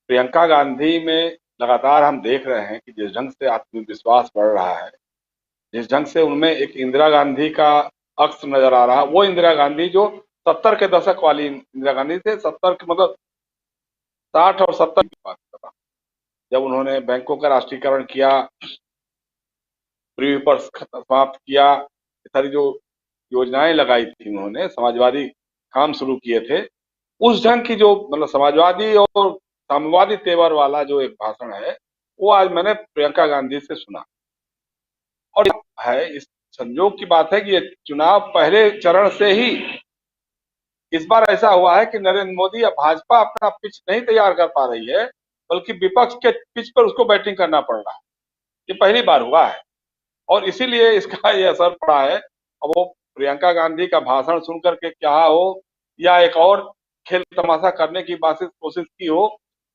प्रियंका गांधी में लगातार हम देख रहे हैं कि जिस ढंग से आत्मविश्वास बढ़ रहा है, जिस ढंग से उनमें एक इंदिरा गांधी का अक्स नजर आ रहा है, वो इंदिरा गांधी जो 70 के दशक वाली इंदिरा गांधी थे, 70 के मतलब 60 और 70 की बात कर रहा हूं, जब उन्होंने बैंकों का राष्ट्रीयकरण किया, प्रीवी पर समाप्त किया, ये सारी जो योजनाएं लगाई थी उन्होंने, समाजवादी काम शुरू किए थे, उस ढंग की जो मतलब समाजवादी और साम्यवादी तेवर वाला जो एक भाषण है, वो आज मैंने प्रियंका गांधी से सुना। और है इस संयोग की बात है कि ये चुनाव पहले चरण से ही इस बार ऐसा हुआ है कि नरेंद्र मोदी या भाजपा अपना पिच नहीं तैयार कर पा रही है, बल्कि विपक्ष के पिच पर उसको बैटिंग करना पड़ रहा है। ये पहली बार हुआ है और इसीलिए इसका ये असर पड़ा है। अब वो प्रियंका गांधी का भाषण सुन करके क्या हो, या एक और खेल तमाशा करने की कोशिश की हो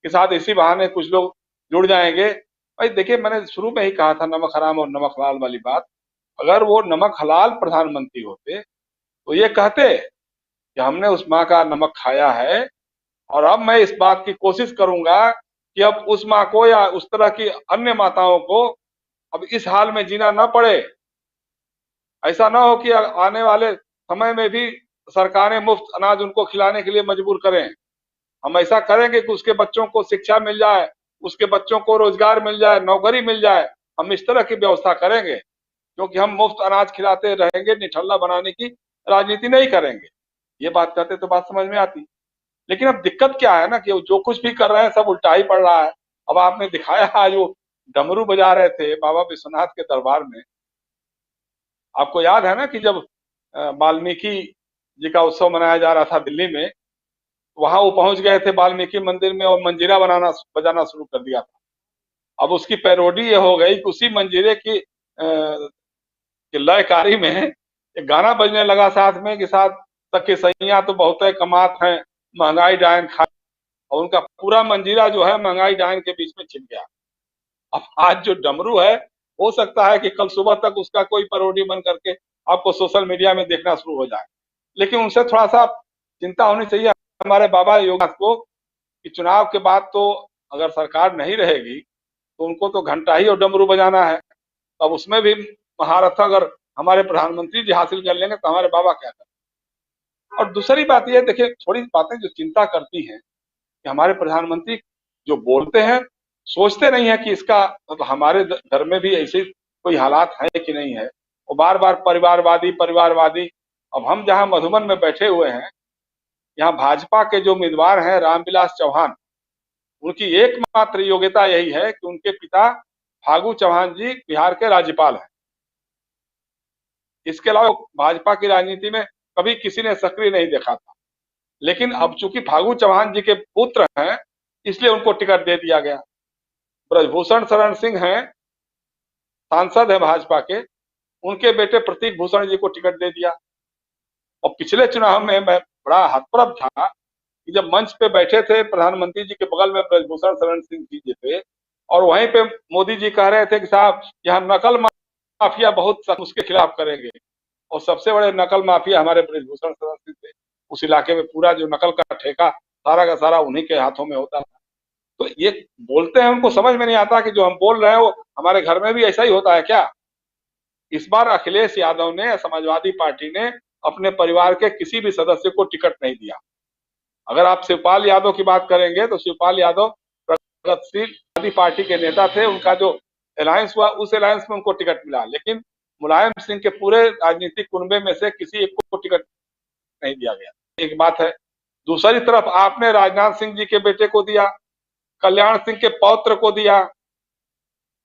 कि साथ इसी बहाने कुछ लोग जुड़ जाएंगे। भाई देखिए, मैंने शुरू में ही कहा था नमक हराम और नमक हलाल वाली बात। अगर वो नमक हलाल प्रधानमंत्री होते तो ये कहते कि हमने उस माँ का नमक खाया है और अब मैं इस बात की कोशिश करूंगा कि अब उस माँ को या उस तरह की अन्य माताओं को अब इस हाल में जीना न पड़े। ऐसा ना हो कि आने वाले समय में भी सरकारें मुफ्त अनाज उनको खिलाने के लिए मजबूर करें। हम ऐसा करेंगे कि उसके बच्चों को शिक्षा मिल जाए, उसके बच्चों को रोजगार मिल जाए, नौकरी मिल जाए। हम इस तरह की व्यवस्था करेंगे, क्योंकि हम मुफ्त अनाज खिलाते रहेंगे, निठल्ला बनाने की राजनीति नहीं करेंगे। ये बात करते तो बात समझ में आती। लेकिन अब दिक्कत क्या है ना कि जो कुछ भी कर रहे हैं सब उल्टा ही पड़ रहा है। अब आपने दिखाया आज वो डमरू बजा रहे थे बाबा विश्वनाथ के दरबार में। आपको याद है ना कि जब वाल्मीकि जी का उत्सव मनाया जा रहा था दिल्ली में, वहां वो पहुंच गए थे वाल्मीकि मंदिर में और मंजीरा बजाना शुरू कर दिया था। अब उसकी पैरोडी ये हो गई कि उसी मंजीरे की लयकारी में एक गाना बजने लगा साथ में कि साथ सखी सैया तो बहुत है कमात है, महंगाई डायन खा। और उनका पूरा मंजीरा जो है महंगाई डायन के बीच में छिप गया। अब आज जो डमरू है, हो सकता है कि कल सुबह तक उसका कोई पैरोडी बन करके आपको सोशल मीडिया में देखना शुरू हो जाए। लेकिन उनसे थोड़ा सा चिंता होनी चाहिए हमारे बाबा योगनाथ को कि चुनाव के बाद तो अगर सरकार नहीं रहेगी तो उनको तो घंटा ही और डमरू बजाना है। अब उसमें भी महारथ अगर हमारे प्रधानमंत्री जी हासिल कर लेंगे तो हमारे बाबा क्या करें। और दूसरी बात यह देखिए, थोड़ी बातें जो चिंता करती हैं कि हमारे प्रधानमंत्री जो बोलते हैं सोचते नहीं है कि इसका मतलब हमारे घर में भी ऐसे कोई हालात है कि नहीं है। वो बार बार परिवारवादी परिवारवादी। अब हम जहां मधुबन में बैठे हुए हैं, यहाँ भाजपा के जो उम्मीदवार हैं रामविलास चौहान, उनकी एकमात्र योग्यता यही है कि उनके पिता फागू चौहान जी बिहार के राज्यपाल हैं। इसके अलावा भाजपा की राजनीति में कभी किसी ने सक्रिय नहीं देखा था। लेकिन अब चूंकि फागू चौहान जी के पुत्र हैं, इसलिए उनको टिकट दे दिया गया। ब्रजभूषण शरण सिंह हैं, सांसद है भाजपा के, उनके बेटे प्रतीक भूषण जी को टिकट दे दिया। और पिछले चुनाव में मैं बड़ा हतप्रभ था कि जब मंच पे बैठे थे प्रधानमंत्री जी के बगल में ब्रजभूषण शरण सिंह जी थे, और वहीं पे मोदी जी कह रहे थे कि साहब यहाँ नकल माफिया बहुत सख्त उसके खिलाफ करेंगे। और सबसे बड़े नकल माफिया हमारे ब्रजभूषण शरण सिंह थे। उस इलाके में पूरा जो नकल का ठेका सारा का सारा उन्हीं के हाथों में होता था। तो ये बोलते हैं, उनको समझ में नहीं आता कि जो हम बोल रहे हैं वो हमारे घर में भी ऐसा ही होता है क्या। इस बार अखिलेश यादव ने, समाजवादी पार्टी ने अपने परिवार के किसी भी सदस्य को टिकट नहीं दिया। अगर आप शिवपाल यादव की बात करेंगे तो शिवपाल यादव प्रगतिशील पार्टी के नेता थे। उनका जो अलायंस हुआ उस अलायंस में उनको टिकट मिला, लेकिन मुलायम सिंह के पूरे राजनीतिक कुनबे में से किसी एक को टिकट नहीं दिया गया। एक बात है। दूसरी तरफ आपने राजनाथ सिंह जी के बेटे को दिया, कल्याण सिंह के पौत्र को दिया,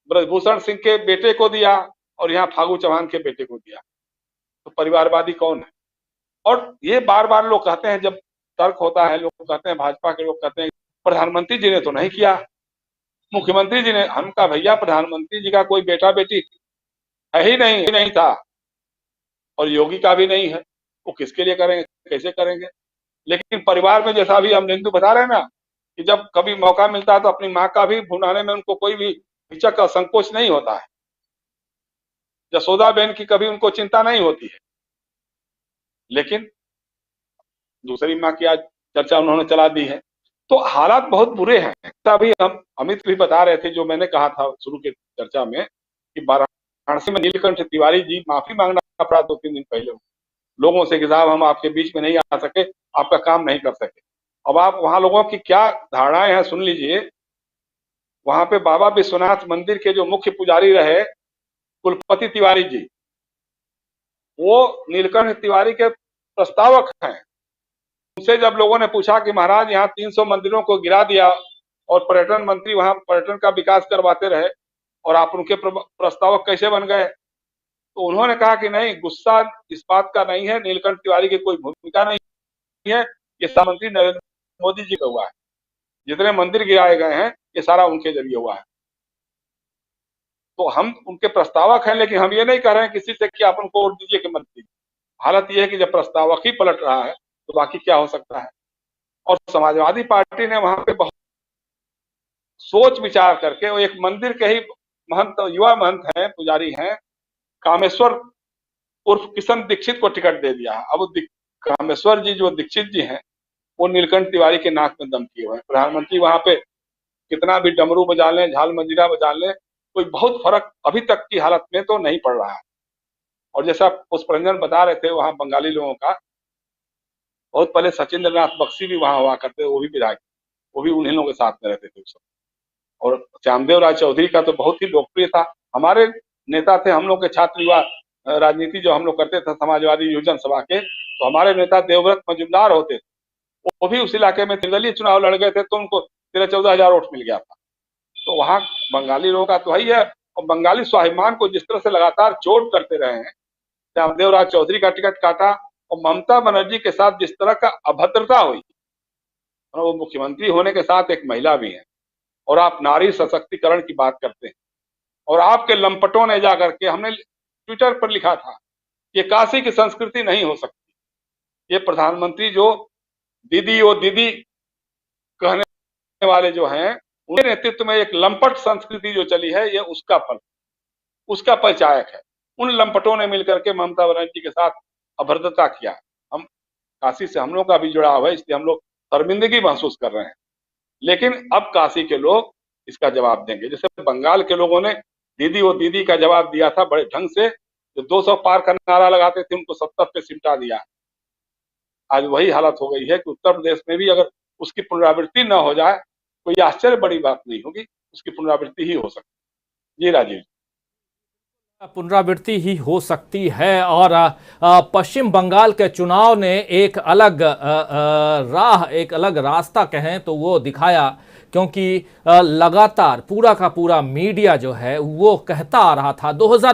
ब्रजभूषण सिंह के बेटे को दिया, और यहाँ फागू चौहान के बेटे को दिया। तो परिवारवादी कौन है। और ये बार बार लोग कहते हैं, जब तर्क होता है लोग कहते हैं, भाजपा के लोग कहते हैं प्रधानमंत्री जी ने तो नहीं किया, मुख्यमंत्री जी ने। हम कहा भैया प्रधानमंत्री जी का कोई बेटा बेटी है ही नहीं था, और योगी का भी नहीं है। वो किसके लिए करेंगे, कैसे करेंगे। लेकिन परिवार में जैसा अभी हम हिंदू बता रहे हैं ना कि जब कभी मौका मिलता है तो अपनी माँ का भी भुनाने में उनको कोई भी हिचक और संकोच नहीं होता है। जसोदा बहन की कभी उनको चिंता नहीं होती है। लेकिन दूसरी माँ की आज चर्चा उन्होंने चला दी है। तो हालात बहुत बुरे हैं। जैसा अभी हम अमित भी बता रहे थे, जो मैंने कहा था शुरू के चर्चा में, कि वाराणसी में नीलकंठ तिवारी जी माफी मांगना पड़ा 2-3 दिन पहले लोगों से कि साहब हम आपके बीच में नहीं आ सके, आपका काम नहीं कर सके। अब आप वहां लोगों की क्या धारणाएं हैं सुन लीजिए। वहां पे बाबा विश्वनाथ मंदिर के जो मुख्य पुजारी रहे कुलपति तिवारी जी, वो नीलकंठ तिवारी के प्रस्तावक हैं। उनसे जब लोगों ने पूछा कि महाराज यहाँ 300 मंदिरों को गिरा दिया और पर्यटन मंत्री वहां पर्यटन का विकास करवाते रहे और आप उनके प्रस्तावक कैसे बन गए, तो उन्होंने कहा कि नहीं, गुस्सा इस बात का नहीं है, नीलकंठ तिवारी की कोई भूमिका नहीं है, ये प्रधानमंत्री नरेंद्र मोदी जी का हुआ है। जितने मंदिर गिराए गए हैं ये सारा उनके जरिए हुआ है। तो हम उनके प्रस्तावक हैं, लेकिन हम ये नहीं कह रहे हैं किसी से कि आप उनको वोट दीजिए कि मत दीजिए। हालत यह है कि जब प्रस्तावक ही पलट रहा है तो बाकी क्या हो सकता है। और समाजवादी पार्टी ने वहां पे बहुत सोच विचार करके, वो एक मंदिर के ही महंत, युवा महंत हैं, पुजारी हैं, कामेश्वर उर्फ किशन दीक्षित को टिकट दे दिया। अब कामेश्वर जी जो दीक्षित जी हैं, वो नीलकंठ तिवारी के नाक में दम किए हुए हैं। प्रधानमंत्री वहां पे कितना भी डमरू बजा लें, झाल मंजीरा बजा लें, कोई बहुत फर्क अभी तक की हालत में तो नहीं पड़ रहा है। और जैसा पुष्परंजन बता रहे थे, वहां बंगाली लोगों का बहुत पहले सचिंद्र नाथ बख्शी भी वहां हुआ करते, वो भी विधायक, वो भी उन्हीं लोगों के साथ में रहते थे उस समय। और श्यामदेव राय चौधरी का तो बहुत ही लोकप्रिय था, हमारे नेता थे। हम लोग के छात्र युवा राजनीति जो हम लोग करते थे समाजवादी योजन सभा के, तो हमारे नेता देवव्रत मजुमदार होते थे, वो भी उस इलाके में निर्दलीय चुनाव लड़ गए थे, तो उनको 13-14 हजार वोट मिल गया था। तो वहां बंगाली लोगों का तो है ही है। और बंगाली स्वाभिमान को जिस तरह से लगातार चोट करते रहे हैं, श्यामदेव राय चौधरी का टिकट काटा, और ममता बनर्जी के साथ जिस तरह का अभद्रता हुई, वो मुख्यमंत्री होने के साथ एक महिला भी है, और आप नारी सशक्तिकरण की बात करते हैं, और आपके लंपटों ने जाकर के, हमने ट्विटर पर लिखा था, ये काशी की संस्कृति नहीं हो सकती। ये प्रधानमंत्री जो दीदी ओ दीदी कहने वाले जो हैं, उनके नेतृत्व में एक लंपट संस्कृति जो चली है, ये उसका परिचायक है। उन लंपटों ने मिलकर के ममता बनर्जी के साथ अभद्रता किया। हम काशी से हम लोग का भी जुड़ाव है, इसलिए हम लोग शर्मिंदगी महसूस कर रहे हैं। लेकिन अब काशी के लोग इसका जवाब देंगे। जैसे बंगाल के लोगों ने दीदी वो दीदी का जवाब दिया था बड़े ढंग से, जो 200 पार का नारा लगाते थे उनको 70 पे सिमटा दिया। आज वही हालत हो गई है कि उत्तर प्रदेश में भी अगर उसकी पुनरावृत्ति न हो जाए, कोई आश्चर्य बड़ी बात नहीं होगी, उसकी पुनरावृत्ति ही हो सकती है। जी राजीव, पुनरावृत्ति ही हो सकती है। और पश्चिम बंगाल के चुनाव ने एक अलग राह, एक अलग रास्ता कहें तो वो दिखाया, क्योंकि लगातार पूरा का पूरा मीडिया जो है वो कहता आ रहा था 2000